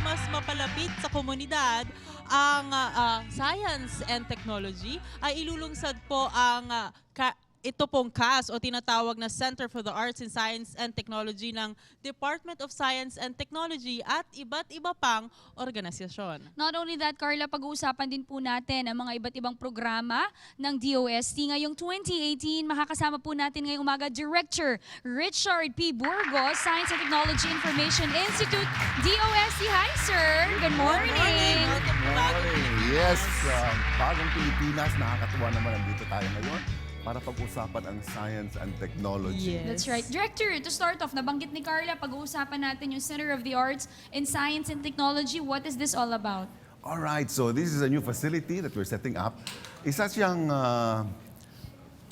mas mapalapit sa komunidad ang science and technology, ay ilulungsad po ang ito pong CAS o tinatawag na Center for the Arts in Science and Technology ng Department of Science and Technology at iba't iba pang organisasyon. Not only that, Carla, pag-uusapan din po natin ang mga iba't ibang programa ng DOST. Ngayong 2018, makakasama po natin ngayong umaga Director Richard P. Burgos, Science and Technology Information Institute, DOST. Hi, sir! Good morning! Yes, Bagong Pilipinas, nakakatuwa naman nandito tayo ngayon para pag-usapan ang science and technology. Yes. That's right. Director, to start off, nabanggit ni Carla, pag-uusapan natin yung Center of the Arts in Science and Technology. What is this all about? All right, so this is a new facility that we're setting up. Isa siyang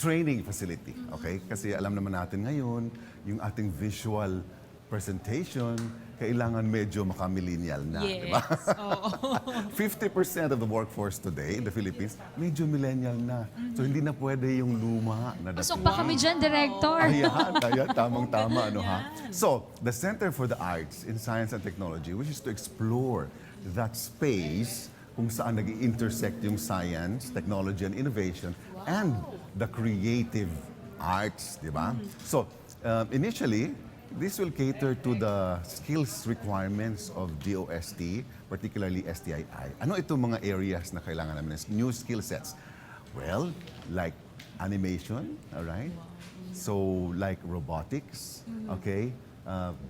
training facility, okay? Kasi alam naman natin ngayon, yung ating visual presentation, kailangan medyo makamillennial na, di ba? Yes. Oo. 50% of the workforce today in the Philippines, medyo millennial na. So hindi na pwede yung luma na Pasok pa kami dyan, Director. Ayan, tamang-tama, ano ha? So, the Center for the Arts in Science and Technology wishes to explore that space kung saan nag-intersect yung science, technology, and innovation, and the creative arts, di ba? So, initially, this will cater to the skills requirements of DOST, particularly STII. Ano itong mga areas na kailangan namin? New skill sets. Well, like animation, all right? So, like robotics, okay?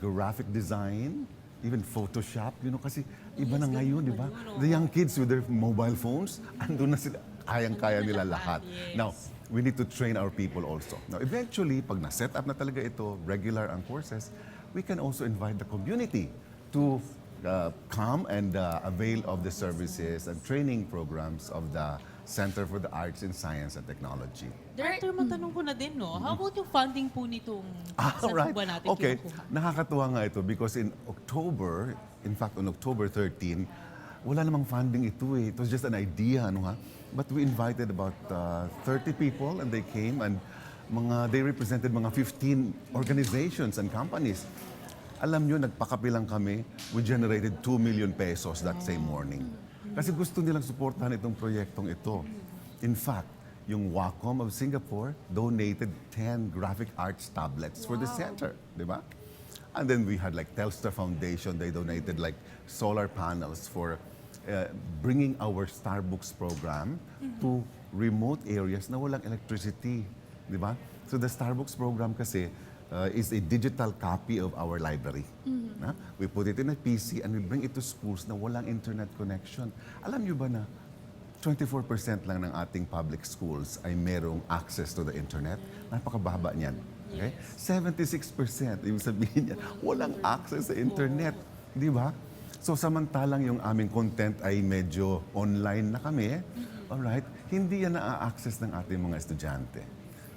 Graphic design, even Photoshop, you know, kasi iba na ngayon, di ba? The young kids with their mobile phones, andun na sila, kayang-kaya nila lahat. Now, we need to train our people also. Now, eventually, pag na-set up na talaga ito, regular ang courses, we can also invite the community to come and avail of the services and training programs of the Center for the Arts in Science and Technology. Director, matanong ko na din, no? How about yung funding po nitong saan Right. po ba natin Okay. kinukuha? Nakakatuwa nga ito because in October, in fact, on October 13, wala namang funding ito eh. It was just an idea, ano ha? But we invited about 30 people and they came and they represented mga 15 organizations and companies. Alam nyo, nagpakapilang kami, we generated 2 million pesos that same morning. Kasi gusto nilang suportahan itong proyektong ito. In fact, yung Wacom of Singapore donated 10 graphic arts tablets for the center, di ba? And then we had like Telstra Foundation, they donated like solar panels for bringing our Starbucks program to remote areas na walang electricity, di ba? So the Starbucks program kasi is a digital copy of our library. Na? We put it in a PC and we bring it to schools na walang internet connection. Alam niyo ba na 24% lang ng ating public schools ay merong access to the internet? Napakababa niyan. Okay? 76%, ibig sabihin niya, walang access sa internet. Di ba? So samantalang yung aming content ay medyo online na kami, alright, hindi yan na-access ng ating mga estudyante.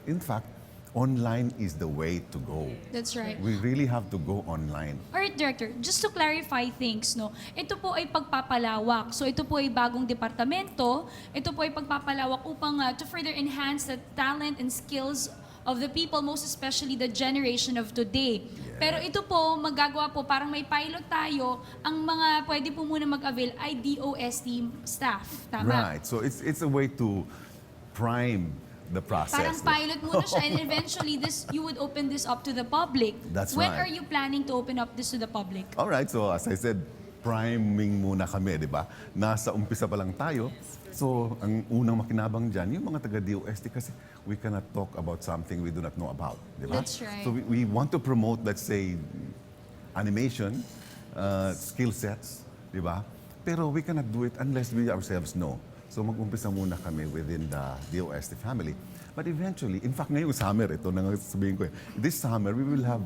In fact, online is the way to go. That's right. We really have to go online. Alright, Director, just to clarify things, no, ito po ay pagpapalawak. So ito po ay bagong departamento, ito po ay pagpapalawak upang to further enhance the talent and skills of the people, most especially the generation of today. Pero ito po, magagawa po, parang may pilot tayo, ang mga pwede po muna mag-avail ay DOST staff. Tama? Right. So it's a way to prime the process. Parang pilot muna siya and eventually you would open this up to the public. That's When right. are you planning to open up this to the public? All right, so as I said, priming muna kami, di ba? Nasa umpisa pa lang tayo. So, ang unang makinabang dyan, yung mga taga-DOST kasi we cannot talk about something we do not know about, di ba? That's right. So, we want to promote, let's say, animation, skill sets, di ba? Pero we cannot do it unless we ourselves know. So, mag-umpisa muna kami within the DOST family. But eventually, in fact, ngayong summer, ito na nga sabihin ko this summer, we will have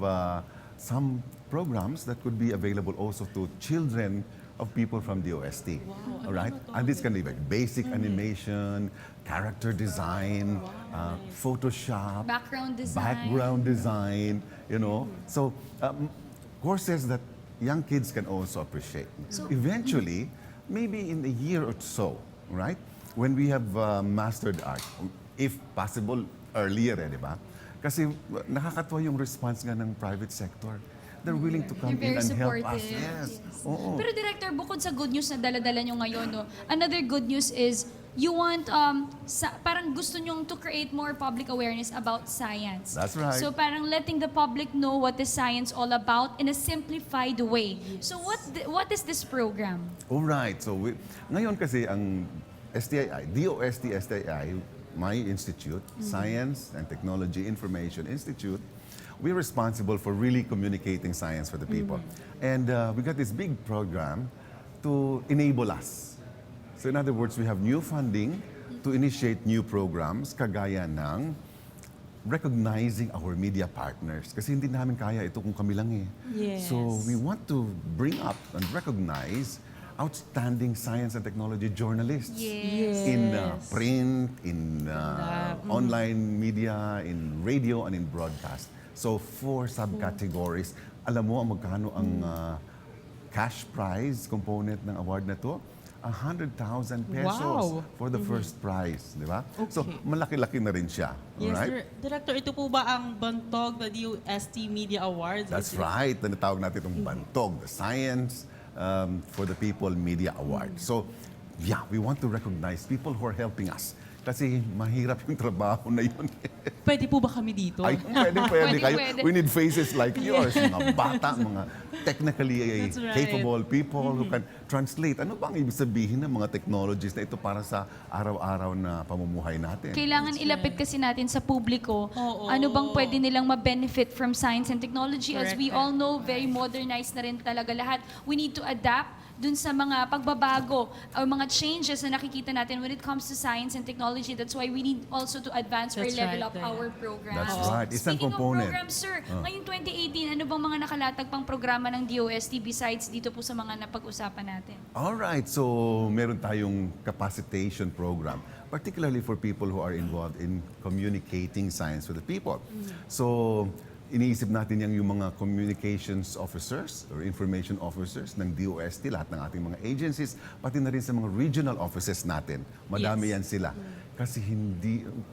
some programs that could be available also to children of people from DOST. Wow, All right? And this can be like basic animation, character design, Photoshop, background design, you know. So, courses that young kids can also appreciate. So, eventually, maybe in a year or so, right? When we have mastered art, if possible, earlier, di ba? Kasi nakakatuwa yung response nga ng private sector. they're willing to come They're in very and help us. supportive. Yes. Oo. Pero Director, bukod sa good news na dala-dala nyo ngayon, no, another good news is you want, parang gusto nyong to create more public awareness about science. That's right. So parang letting the public know what is science all about in a simplified way. So what is this program? Alright, so ngayon kasi ang STII, DOST-STII, my institute, Science and Technology Information Institute, we're responsible for really communicating science for the people. And we got this big program to enable us. So in other words, we have new funding to initiate new programs kagaya ng recognizing our media partners. Kasi hindi namin kaya ito kung kami lang eh. Yes. So we want to bring up and recognize outstanding science and technology journalists Yes. in print, in online media, in radio, and in broadcast. So 4 subcategories. Alam mo magkano ang cash prize component ng award na to? 100,000 pesos Wow. for the first prize, di ba? So Okay. malaki-laki na rin siya. Yes, Alright? Director, ito po ba ang bantog na DOST Media Awards? That's right. Tinatawag natin itong bantog, the Science for the People Media Award. So, yeah, we want to recognize people who are helping us. Kasi mahirap yung trabaho na yun. Pwede po ba kami dito? Ay, pwede kayo. Pwede. We need faces like yours, mga bata, mga technically That's right. capable people who can translate. Ano bang ibig sabihin ng mga technologies na ito para sa araw-araw na pamumuhay natin? Kailangan ilapit kasi natin sa publiko Oo. ano bang pwede nilang ma-benefit from science and technology. As we Correct. all know, very modernized na rin talaga lahat. We need to adapt dun sa mga pagbabago o mga changes na nakikita natin when it comes to science and technology. That's why we need also to advance or That's level right up there. our programs. That's right. Isang Speaking component. of programs, sir, ngayong 2018, ano bang mga nakalatag pang programa ng DOST besides dito po sa mga napag-usapan natin? Alright, so meron tayong capacitation program, particularly for people who are involved in communicating science with the people. So, iniisip natin yung mga communications officers or information officers ng DOST, lahat ng ating mga agencies, pati na rin sa mga regional offices natin. Madami yan sila. Kasi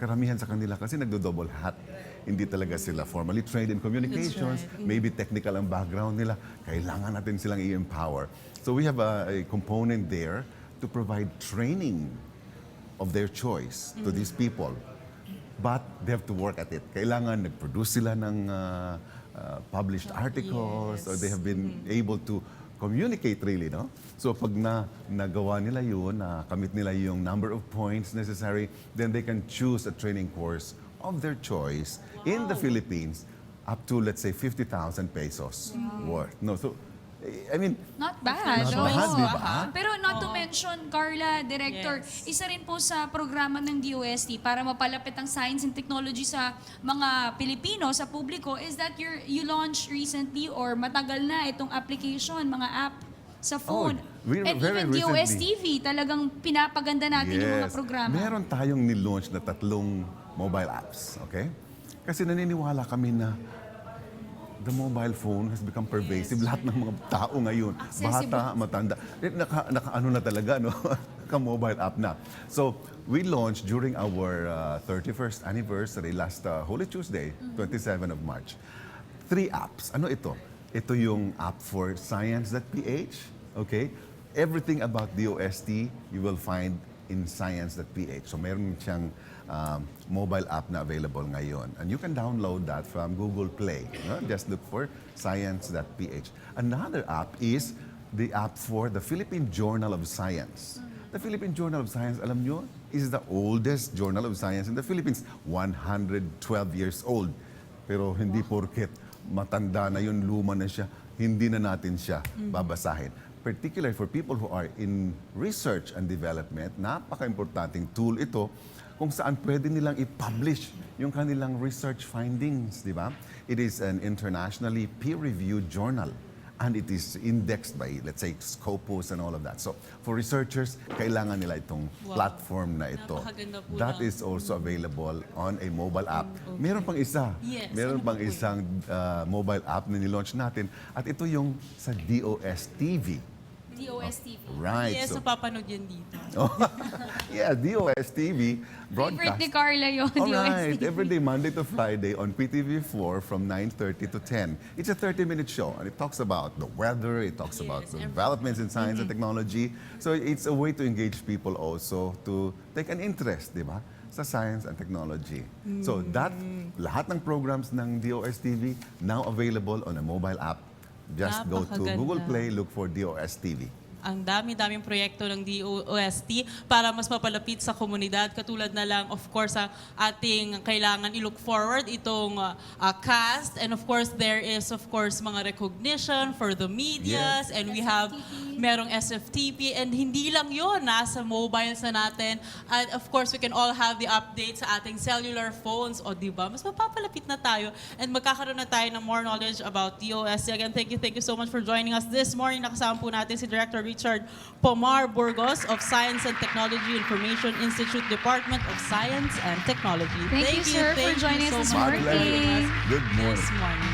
karamihan sa kanila kasi nagdo-double hat. Hindi talaga sila formally trained in communications, That's right. maybe technical ang background nila, kailangan natin silang i-empower. So we have a component there to provide training of their choice to these people. But they have to work at it. Kailangan nag-produce sila ng published articles, or they have been able to communicate really, no? So pag nagawa nila yun, nakamit nila yung number of points necessary, then they can choose a training course of their choice in the Philippines up to, let's say, 50,000 pesos worth. No, so, I mean, Not bad. Not oo. bad, di ba? Pero not to mention, Carla, Director, Yes. isa rin po sa programa ng DOST para mapalapit ang science and technology sa mga Pilipino, sa publiko, is that you launched recently or matagal na itong application, mga app sa phone. And very even recently. DOS TV, talagang pinapaganda natin yung mga programa. Meron tayong nilaunch na 3 mobile apps, okay? Kasi naniniwala kami na the mobile phone has become pervasive. Lahat ng mga tao ngayon, Accessible. bata, matanda, naka-ano na talaga, no? Ka-mobile app na. So, we launched during our 31st anniversary last Holy Tuesday, 27 of March. 3 apps. Ano ito? Ito yung app for science.ph, okay? Everything about DOST you will find in science.ph. So, meron siyang mobile app na available ngayon. And you can download that from Google Play. No? Just look for science.ph. Another app is the app for the Philippine Journal of Science. The Philippine Journal of Science, alam nyo, is the oldest journal of science in the Philippines. 112 years old. Pero hindi porket matanda na yun, luma na siya, hindi na natin siya babasahin. Particularly for people who are in research and development, napaka-importanting tool ito kung saan pwede nilang i-publish yung kanilang research findings, di ba? It is an internationally peer-reviewed journal and it is indexed by, let's say, Scopus and all of that. So, for researchers, kailangan nila itong platform na ito. Napakaganda po That lang. is also available on a mobile app. Meron pang isa. Yes, Meron ano pang po yun? isang mobile app na nilaunch natin at ito yung sa DOS TV. DOS-TV. Right. Yes, So, napapanood yan dito. yeah, DOS-TV Favorite ni broadcast. Carla yun, All right, DOS-TV. every day, Monday to Friday on PTV4 from 9:30 to 10. It's a 30-minute show, and it talks about the weather, it talks about the developments in science and technology. So it's a way to engage people also to take an interest, di ba, sa science and technology. So lahat ng programs ng DOS-TV now available on a mobile app. Just go to Napakaganda. Google Play, look for DOS-TV. Ang dami-daming proyekto ng DOST para mas mapalapit sa komunidad. Katulad na lang, of course, ang ating kailangan i-look forward itong cast. And of course, there is, of course, mga recognition for the medias. Yes. And we have, merong SFTP. And hindi lang yun, nasa mobiles na natin. And of course, we can all have the updates sa ating cellular phones. O diba, mas mapapalapit na tayo. And magkakaroon na tayo ng more knowledge about DOST. Again, thank you so much for joining us this morning. Nakasama po natin si Director Richard Pomar Burgos of Science and Technology Information Institute Department of Science and Technology. Thank you, sir, for joining us this morning. Good morning. This morning.